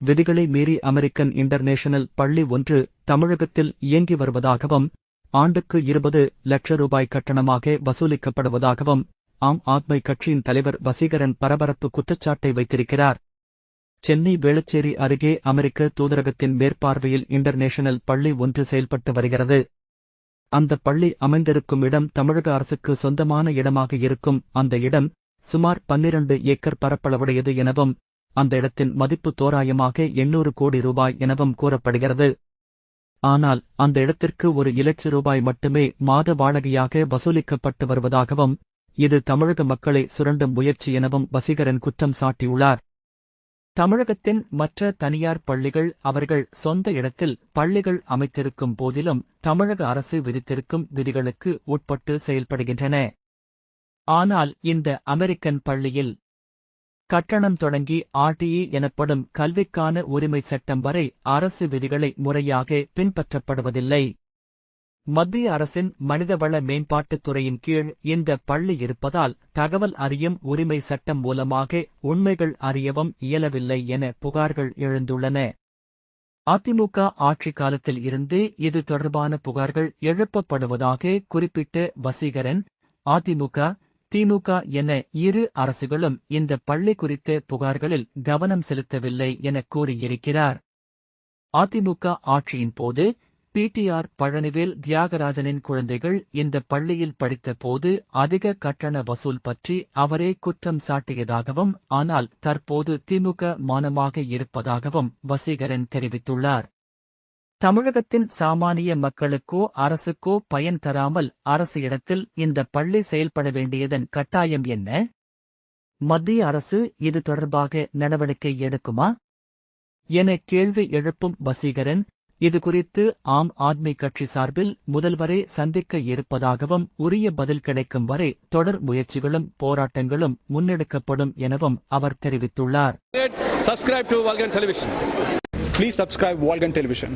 விதிகளை மீறி American international பள்ளி ஒன்று தமிழகத்தில் இயங்கி வருவதாகவும் ஆண்டுக்கு 20 லட்சம் ரூபாய் கட்டணமாக வசூலிக்கப்படுவதாகவும் ஆம் ஆத்மி கட்சியின் தலைவர் வசீகரன் பரபரப்பு குற்றச்சாட்டை வைத்திருக்கிறார். சென்னை வேளச்சேரி அருகே அமெரிக்க தூதரகத்தின் மேற்பார்வையில் இன்டர்நேஷனல் பள்ளி ஒன்று செயல்பட்டு வருகிறது. அந்த பள்ளி அமைந்திருக்கும் இடம் தமிழக அரசுக்கு சொந்தமான இடமாக இருக்கும். அந்த இடம் சுமார் 12 ஏக்கர் பரப்பளவுடையது எனவும் அந்த இடத்தின் மதிப்பு தோராயமாக 800 கோடி ரூபாய் எனவும் கூறப்படுகிறது. ஆனால் அந்த இடத்திற்கு 1 லட்சம் ரூபாய் மட்டுமே மாத வாடகையாக வசூலிக்கப்பட்டு வருவதாகவும் இது தமிழக மக்களை சுரண்டும் முயற்சி எனவும் வசீகரன் குற்றம் சாட்டியுள்ளார். தமிழகத்தின் மற்ற தனியார் பள்ளிகள் அவர்கள் சொந்த இடத்தில் பள்ளிகள் அமைத்திருக்கும் போதிலும் தமிழக அரசு விதித்திருக்கும் விதிகளுக்கு உட்பட்டு செயல்படுகின்றன. ஆனால் இந்த அமெரிக்கன் பள்ளியில் கட்டணம் தொடங்கி RTE எனப்படும் கல்விக்கான உரிமை சட்டம் வரை அரசு விதிகளை முறையாக பின்பற்றப்படுவதில்லை. மத்திய அரசின் மனிதவள மேம்பாட்டுத் துறையின் கீழ் இந்த பள்ளி இருப்பதால் தகவல் அறியும் உரிமை சட்டம் மூலமாக உண்மைகள் அறியவும் இயலவில்லை என புகார்கள் எழுந்துள்ளன. அதிமுக ஆட்சி காலத்தில் இருந்து இது தொடர்பான புகார்கள் எழுப்பப்படுவதாக குறிப்பிட்ட வசீகரன், அதிமுக, திமுக என இரு அரசுகளும் இந்த பள்ளி குறித்த புகார்களில் கவனம் செலுத்தவில்லை என கூறியிருக்கிறார். அதிமுக ஆட்சியின் போது PTR பழனிவேல் தியாகராஜனின் குழந்தைகள் இந்த பள்ளியில் படித்த போது அதிக கட்டண வசூல் பற்றி அவரே குற்றம் சாட்டியதாகவும் ஆனால் தற்போது திமுக மௌனமாக இருப்பதாகவும் வசீகரன் தெரிவித்துள்ளார். தமிழகத்தின் சாமானிய மக்களுக்கோ அரசுக்கோ பயன் தராமல் அரசு இடத்தில் இந்த பள்ளி செயல்பட வேண்டியதன் கட்டாயம் என்ன? மத்திய அரசு இது தொடர்பாக நடவடிக்கை எடுக்குமா என கேள்வி எழுப்பும் வசீகரன், இதுகுறித்து ஆம் ஆத்மி கட்சி சார்பில் முதல்வரை சந்திக்க இருப்பதாகவும் உரிய பதில் கிடைக்கும் வரை தொடர் முயற்சிகளும் போராட்டங்களும் முன்னெடுக்கப்படும் எனவும் அவர் தெரிவித்துள்ளார். Subscribe to Vulcan Television. Please subscribe Vulcan Television.